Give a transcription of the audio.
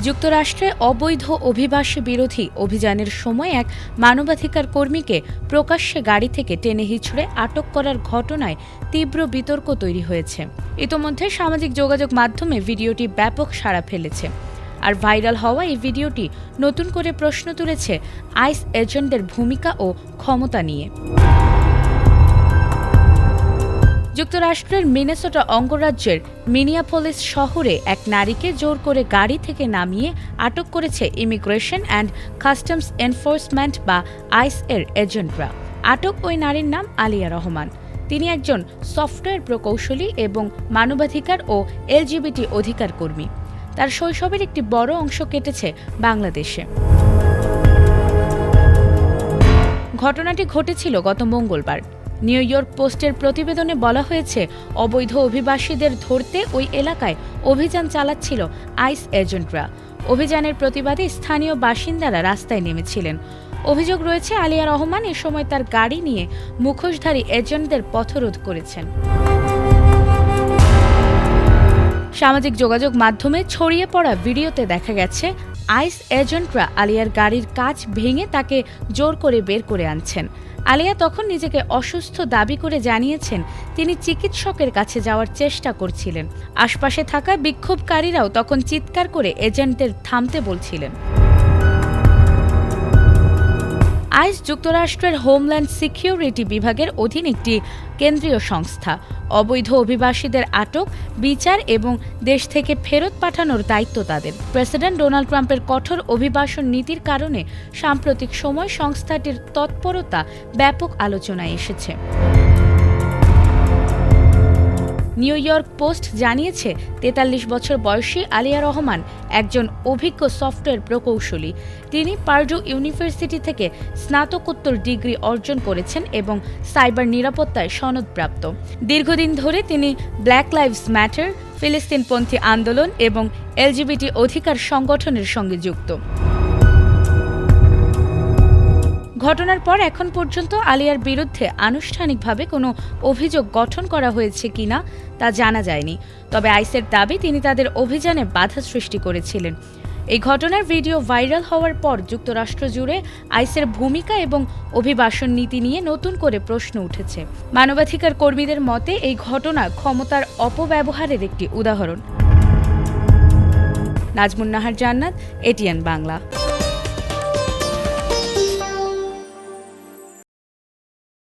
যুক্তরাষ্ট্রে অবৈধ অভিবাসী বিরোধী অভিযানের সময় এক মানবাধিকার কর্মীকে প্রকাশ্যে গাড়ি থেকে টেনে হিঁচড়ে আটক করার ঘটনায় তীব্র বিতর্ক তৈরি হয়েছে। ইতোমধ্যে সামাজিক যোগাযোগ মাধ্যমে ভিডিওটি ব্যাপক সাড়া ফেলেছে। আর ভাইরাল হওয়া এই ভিডিওটি নতুন করে প্রশ্ন তুলেছে আইস এজেন্টদের ভূমিকা ও ক্ষমতা নিয়ে। যুক্তরাষ্ট্রের মিনেসোটা অঙ্গরাজ্যের মিনিয়াপোলিস শহরে এক নারীকে জোর করে গাড়ি থেকে নামিয়ে আটক করেছে ইমিগ্রেশন অ্যান্ড কাস্টমস এনফোর্সমেন্ট বা আইস এর এজেন্টরা। আটক ওই নারীর নাম আলিয়া রহমান। তিনি একজন সফটওয়্যার প্রকৌশলী এবং মানবাধিকার ও এলজিবিটি অধিকার কর্মী। তার শৈশবের একটি বড় অংশ কেটেছে বাংলাদেশে। ঘটনাটি ঘটেছিল গত মঙ্গলবার। নিউ ইয়র্ক পোস্টের প্রতিবেদনে বলা হয়েছে, অবৈধ অভিবাসীদের ধরতে ওই এলাকায় অভিযান চালাচ্ছিল আইস এজেন্টরা। অভিযানের প্রতিবাদে স্থানীয় বাসিন্দারা রাস্তায় নেমেছিলেন। অভিযোগ রয়েছে, আলিয়া রহমান এ সময় তার গাড়ি নিয়ে মুখোশধারী এজেন্টদের পথরোধ করেছেন। সামাজিক যোগাযোগ মাধ্যমে ছড়িয়ে পড়া ভিডিওতে দেখা গেছে আইস এজেন্টরা আলিয়ার গাড়ির কাচ ভেঙে তাকে জোর করে বের করে আনছেন। আলিয়া তখন নিজেকে অসুস্থ দাবি করে জানিয়েছেন তিনি চিকিৎসকের কাছে যাওয়ার চেষ্টা করছিলেন। আশপাশে থাকা বিক্ষোভকারীরাও তখন চিৎকার করে এজেন্টদের থামতে বলছিলেন। আইস যুক্তরাষ্ট্রের হোমল্যান্ড সিকিউরিটি বিভাগের অধীন একটি কেন্দ্রীয় সংস্থা। অবৈধ অভিবাসীদের আটক, বিচার এবং দেশ থেকে ফেরত পাঠানোর দায়িত্ব তাদের। প্রেসিডেন্ট ডোনাল্ড ট্রাম্পের কঠোর অভিবাসন নীতির কারণে সাম্প্রতিক সময় সংস্থাটির তৎপরতা ব্যাপক আলোচনায় এসেছে। নিউ ইয়র্ক পোস্ট জানিয়েছে, ৪৩ বছর বয়সী আলিয়া রহমান একজন অভিজ্ঞ সফটওয়্যার প্রকৌশলী। তিনি পার্ডু ইউনিভার্সিটি থেকে স্নাতকোত্তর ডিগ্রি অর্জন করেছেন এবং সাইবার নিরাপত্তায় সনদপ্রাপ্ত। দীর্ঘদিন ধরে তিনি ব্ল্যাক লাইভস ম্যাটার, ফিলিস্তিনপন্থী আন্দোলন এবং এলজিবিটি অধিকার সংগঠনের সঙ্গে যুক্ত। ঘটনার পর এখন পর্যন্ত আলিয়ার বিরুদ্ধে আনুষ্ঠানিকভাবে কোনো অভিযোগ গঠন করা হয়েছে কিনা তা জানা যায়নি। তবে আইসের দাবি তিনি তাদের অভিযানে বাধা সৃষ্টি করেছিলেন। এই ঘটনার ভিডিও ভাইরাল হওয়ার পর যুক্তরাষ্ট্র জুড়ে আইসের ভূমিকা এবং অভিবাসন নীতি নিয়ে নতুন করে প্রশ্ন উঠেছে। মানবাধিকার কর্মীদের মতে এই ঘটনা ক্ষমতার অপব্যবহারের একটি উদাহরণ। নাজমুন নাহার জান্নাত, এটিএন বাংলা।